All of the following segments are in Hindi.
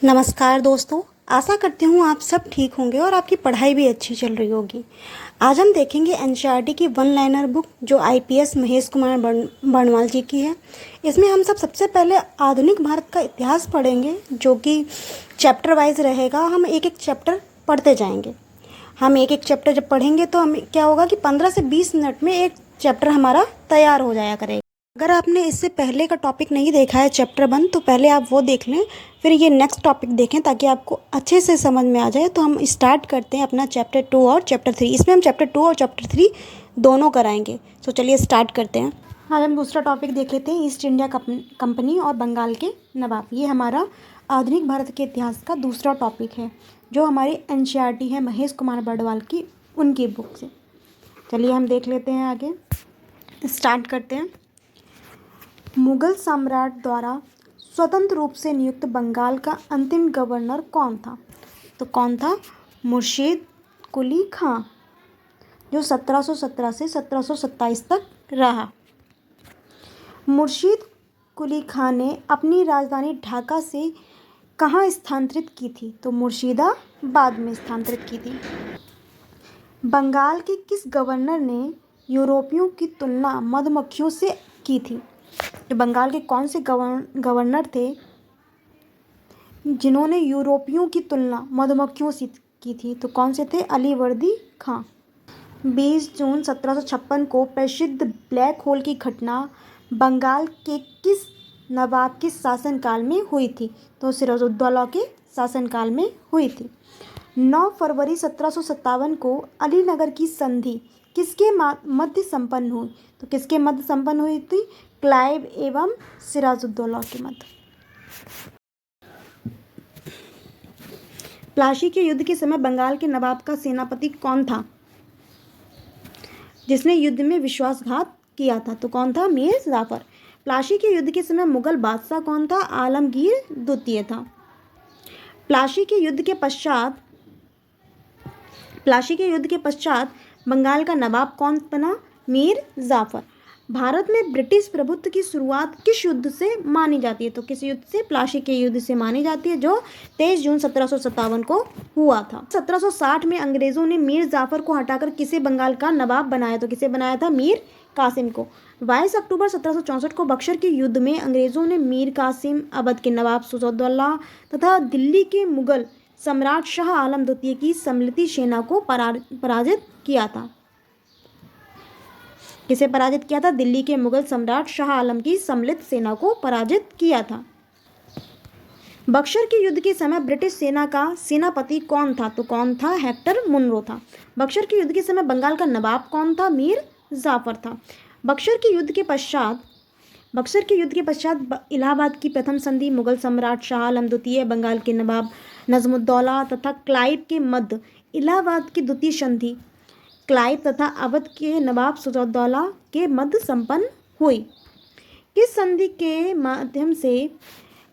नमस्कार दोस्तों। आशा करती हूँ आप सब ठीक होंगे और आपकी पढ़ाई भी अच्छी चल रही होगी। आज हम देखेंगे एनसीईआरटी की वन लाइनर बुक जो आईपीएस महेश कुमार बर्णवाल जी की है। इसमें हम सब सबसे पहले आधुनिक भारत का इतिहास पढ़ेंगे जो कि चैप्टर वाइज रहेगा। हम एक एक चैप्टर पढ़ते जाएंगे। हम एक एक चैप्टर जब पढ़ेंगे तो हम क्या होगा कि 15 से 20 मिनट में एक चैप्टर हमारा तैयार हो जाया करेगा। अगर आपने इससे पहले का टॉपिक नहीं देखा है चैप्टर 1 तो पहले आप वो देख लें, फिर ये नेक्स्ट टॉपिक देखें ताकि आपको अच्छे से समझ में आ जाए। तो हम स्टार्ट करते हैं अपना चैप्टर 2 और चैप्टर 3। इसमें हम चैप्टर 2 और चैप्टर 3 दोनों कराएंगे। तो चलिए स्टार्ट करते हैं। आज हम दूसरा टॉपिक देख लेते हैं, ईस्ट इंडिया कंपनी और बंगाल के नवाब। ये हमारा आधुनिक भारत के इतिहास का दूसरा टॉपिक है जो हमारी एनसीईआरटी है महेश कुमार बर्णवाल की, उनकी बुक से। चलिए हम देख लेते हैं, आगे स्टार्ट करते हैं। मुगल सम्राट द्वारा स्वतंत्र रूप से नियुक्त बंगाल का अंतिम गवर्नर कौन था? तो कौन था? मुर्शीद कुली खां, जो 1717 से 1727 तक रहा। मुर्शीद कुली खां ने अपनी राजधानी ढाका से कहाँ स्थानांतरित की थी? तो मुर्शिदाबाद में स्थानांतरित की थी। बंगाल के किस गवर्नर ने यूरोपियों की तुलना मधुमक्खियों से की थी? तो बंगाल के कौन से गवर्नर थे जिन्होंने यूरोपियों की तुलना मधुमक्खियों से की थी? तो कौन से थे? अलीवर्दी खां। 20 जून 1756 को प्रसिद्ध ब्लैक होल की घटना बंगाल के किस नवाब के शासनकाल में हुई थी? तो सिराजुद्दौला के शासनकाल में हुई थी। 9 फरवरी 1757 को अलीनगर की संधि किसके मध्य संपन्न हुई? तो किसके मध्य संपन्न हुई थी? क्लाइव एवं सिराजुद्दौला के मध्य। प्लासी के युद्ध के समय बंगाल के नवाब का सेनापति कौन था जिसने युद्ध में विश्वासघात किया था? तो कौन था? मीर जाफर। प्लासी के युद्ध के समय मुगल बादशाह कौन था? आलमगीर द्वितीय था। प्लासी के युद्ध के पश्चात बंगाल का नवाब कौन बना? मीर जाफर। भारत में ब्रिटिश प्रभुत्व की शुरुआत किस युद्ध से मानी जाती है? तो किस युद्ध से? प्लासी के युद्ध से मानी जाती है जो 23 जून 1757 को हुआ था। 1760 में अंग्रेजों ने मीर जाफर को हटाकर किसे बंगाल का नवाब बनाया? तो किसे बनाया था? मीर कासिम को। 22 अक्टूबर 1764 को बक्सर के युद्ध में अंग्रेजों ने मीर कासिम, अवध के नवाब सिराजुद्दौला तथा दिल्ली के मुगल सम्राट शाह आलम द्वितीय की सम्मिलित सेना को पराजित किया था। किसे पराजित किया था? दिल्ली के मुगल सम्राट शाह आलम की सम्मिलित सेना को पराजित किया था। बक्सर के युद्ध के समय ब्रिटिश सेना का सेनापति कौन था? तो कौन था? हेक्टर मुनरो था। बक्सर के युद्ध के समय बंगाल का नवाब कौन था? मीर जाफर था। बक्सर के युद्ध के पश्चात इलाहाबाद की प्रथम संधि मुगल सम्राट शाह आलम द्वितीय, बंगाल के नवाब नजमुद्दौला तथा क्लाइव के मध्य इलाहाबाद की द्वितीय संधि क्लाइव तथा अवध के नवाब सिराजुद्दौला के मध्य संपन्न हुई। किस संधि के माध्यम से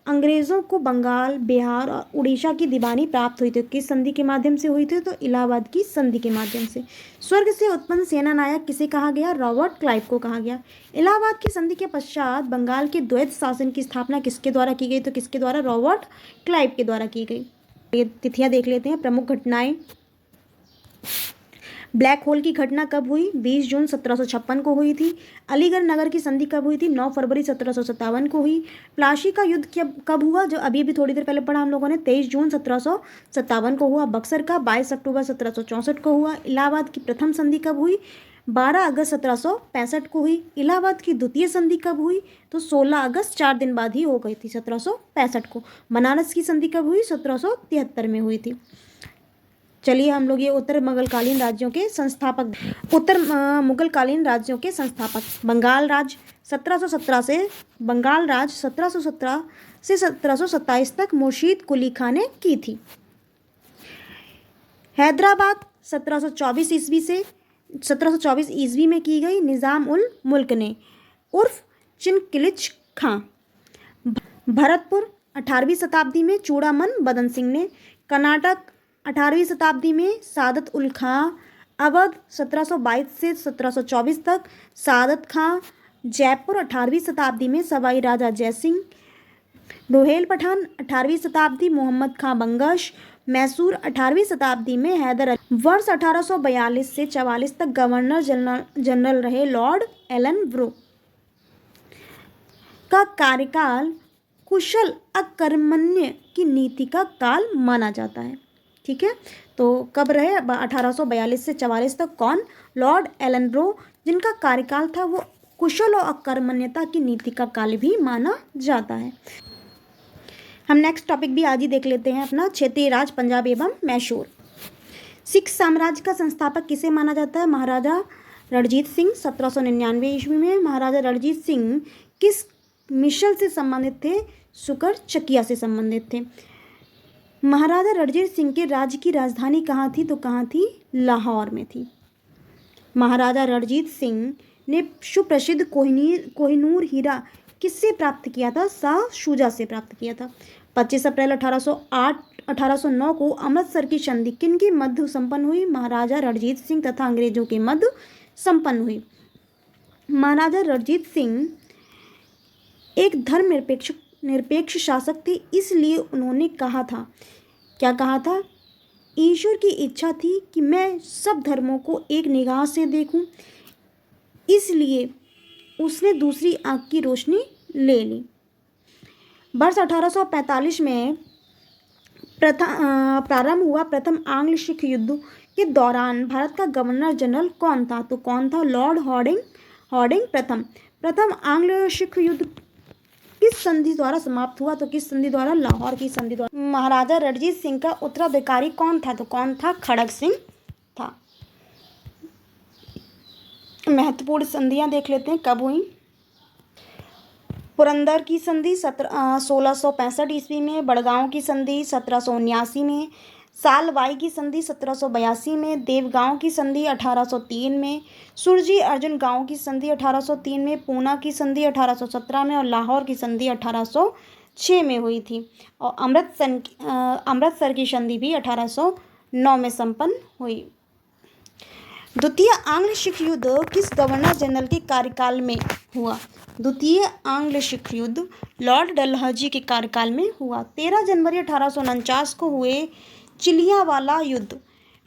अंग्रेजों को बंगाल, बिहार और उड़ीसा की दीवानी प्राप्त हुई थी? किस संधि के माध्यम से हुई थी? तो इलाहाबाद की संधि के माध्यम से। स्वर्ग से उत्पन्न सेना नायक किसे कहा गया? रॉबर्ट क्लाइव को कहा गया। इलाहाबाद की संधि के पश्चात बंगाल के द्वैत शासन की स्थापना किसके द्वारा की गई? तो किसके द्वारा? रॉबर्ट क्लाइव के द्वारा की गई। ये तिथियां देख लेते हैं। प्रमुख घटनाएं। ब्लैक होल की घटना कब हुई? 20 जून 1756 को हुई थी। अलीगढ़ नगर की संधि कब हुई थी? 9 फरवरी 1757 को हुई। प्लासी का युद्ध कब हुआ? जो अभी थोड़ी देर पहले पढ़ा हम लोगों ने, 23 जून 1757 को हुआ। बक्सर का 22 अक्टूबर 1764 को हुआ। इलाहाबाद की प्रथम संधि कब हुई? 12 अगस्त 1765 को हुई। इलाहाबाद की द्वितीय संधि कब हुई? तो 16 अगस्त, 4 दिन बाद ही हो गई थी, 1765 को। बनारस की संधि कब हुई? 1773 में हुई थी। चलिए हम लोग ये उत्तर मुगलकालीन राज्यों के संस्थापक बंगाल राज 1717 से 1727 तक मुर्शीद कुली खां ने की थी। हैदराबाद 1724 ईस्वी में की गई निज़ाम उल मुल्क ने उर्फ चिनकिलिच खां। भरतपुर 18वीं शताब्दी में चूड़ामन बदन सिंह ने। कर्नाटक 18वीं शताब्दी में सादत उल खां। अवध 1722 से 1724 तक सादत खां। जयपुर 18वीं शताब्दी में सवाई राजा जयसिंह। रोहेल पठान 18वीं शताब्दी, मोहम्मद खां बंगश, मैसूर 18वीं शताब्दी में हैदर अली। वर्ष 1842 से 44 तक गवर्नर जनरल रहे लॉर्ड एलन ब्रो का कार्यकाल कुशल अकर्मण्य की नीति का काल माना जाता है। ठीक है, तो कब रहे 1842 से 44 तक? कौन? लॉर्ड एलन ब्रो, जिनका कार्यकाल था वो कुशल और अकर्मण्यता की नीति का काल भी माना जाता है। हम नेक्स्ट टॉपिक भी आज ही देख लेते हैं अपना, क्षेत्रीय राज पंजाब एवं मैसूर। सिख साम्राज्य का संस्थापक किसे माना जाता है? महाराजा रणजीत सिंह 1799 ईस्वी में। महाराजा रणजीत सिंह किस मिसल से संबंधित थे? सुकर चकिया से संबंधित थे। महाराजा रणजीत सिंह के राज्य की राजधानी कहाँ थी? तो कहाँ थी? लाहौर में थी। महाराजा रणजीत सिंह ने सुप्रसिद्ध कोहिनूर हीरा किससे प्राप्त किया था? शाह शुजा से प्राप्त किया था। 25 अप्रैल 1809 को अमृतसर की संधि किन के मध्य संपन्न हुई? महाराजा रणजीत सिंह तथा अंग्रेजों के मध्य संपन्न हुई। महाराजा रणजीत सिंह एक धर्मनिरपेक्ष शासक थे, इसलिए उन्होंने कहा था, क्या कहा था? ईश्वर की इच्छा थी कि मैं सब धर्मों को एक निगाह से देखूं, इसलिए उसने दूसरी आंख की रोशनी ले ली। वर्ष 1845 में प्रारंभ हुआ प्रथम आंग्ल सिख युद्ध के दौरान भारत का गवर्नर जनरल कौन था? तो कौन था? लॉर्ड हॉर्डिंग प्रथम आंग्ल सिख युद्ध किस संधि द्वारा समाप्त हुआ? तो किस संधि द्वारा? लाहौर की संधि द्वारा। महाराजा रणजीत सिंह का उत्तराधिकारी कौन था? तो कौन था? खड़ग सिंह था। महत्वपूर्ण संधियां देख लेते हैं कब हुई। पुरंदर की संधि 1665 ईस्वी में, बड़गांव की संधि 1779 में, सालवाई की संधि 1782 में, देवगांव की संधि 1803 में, सुरजी अर्जुन गांव की संधि 1803 में, पूना की संधि 1817 में और लाहौर की संधि 1806 में हुई थी। और अमृतसर की संधि भी 1809 में संपन्न हुई। द्वितीय आंग्ल सिख युद्ध किस गवर्नर जनरल के कार्यकाल में हुआ? द्वितीय आंग्ल सिख युद्ध लॉर्ड डलहौजी के कार्यकाल में हुआ। 13 जनवरी 1849 को हुए चिलियावाला युद्ध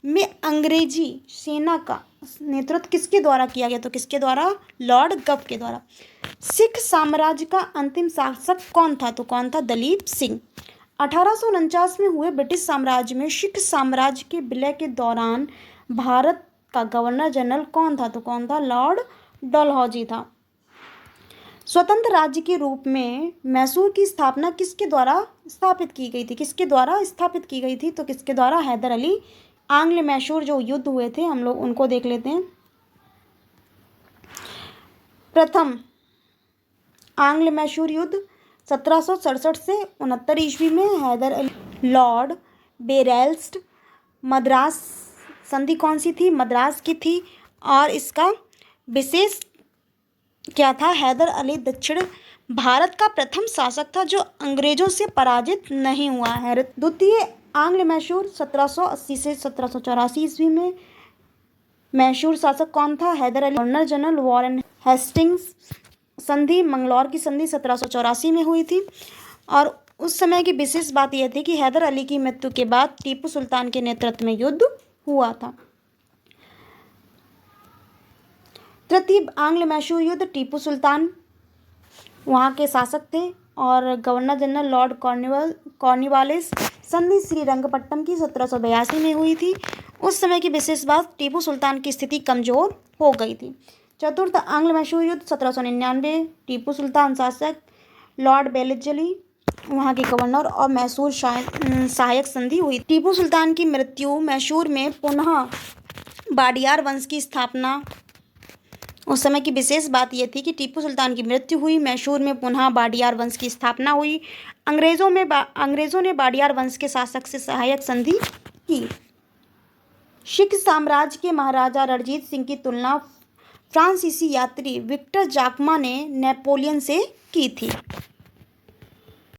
में अंग्रेजी सेना का नेतृत्व किसके द्वारा किया गया? तो किसके द्वारा? लॉर्ड गफ के द्वारा। सिख साम्राज्य का अंतिम शासक कौन था? तो कौन था? दलीप सिंह। 1849 में हुए ब्रिटिश साम्राज्य में सिख साम्राज्य के विलय के दौरान भारत का गवर्नर जनरल कौन था? तो कौन था? लॉर्ड डलहौजी था। स्वतंत्र राज्य के रूप में मैसूर की स्थापना किसके द्वारा स्थापित की गई थी? किसके द्वारा स्थापित की गई थी? तो किसके द्वारा? हैदर अली। आंग्ल मैसूर जो युद्ध हुए थे हम लोग उनको देख लेते हैं। प्रथम आंग्ल मैसूर युद्ध 1767 से 69 ईस्वी में हैदर अली लॉर्ड बेरेल्स्ट। मद्रास संधि कौन सी थी? मद्रास की थी। और इसका विशेष क्या था? हैदर अली दक्षिण भारत का प्रथम शासक था जो अंग्रेजों से पराजित नहीं हुआ है। द्वितीय आंग्ल मैसूर 1780 से 1784 ईस्वी में। मैसूर शासक कौन था? Haidar Ali. Governor general Warren Hastings. संधि मंगलौर की संधि 1784 में हुई थी। और उस समय की विशेष बात यह थी कि हैदर अली की मृत्यु के बाद टीपू सुल्तान के नेतृत्व में युद्ध हुआ था। तृतीय आंग्ल मैसूर युद्ध टीपू सुल्तान वहाँ के शासक थे और गवर्नर जनरल लॉर्ड कॉर्नवालिस। संधि श्रीरंगपट्टनम की 1782 में हुई थी। उस समय की विशेष बात टीपू सुल्तान की स्थिति कमज़ोर हो गई थी। चतुर्थ आंग्ल मैसूर युद्ध 1799। टीपू सुल्तान शासक, लॉर्ड बेलिजली वहाँ के गवर्नर और मैसूर सहायक संधि हुई। टीपू सुल्तान की मृत्यु, मैसूर में पुनः बाडियार वंश की स्थापना। उस समय की विशेष बात यह थी कि टीपू सुल्तान की मृत्यु हुई, मैसूर में पुनः बाडियार वंश की स्थापना हुई। अंग्रेज़ों ने बाडियार वंश के शासक से सहायक संधि की। सिख साम्राज्य के महाराजा रणजीत सिंह की तुलना फ्रांसीसी यात्री विक्टर जाकमा ने नेपोलियन से की थी।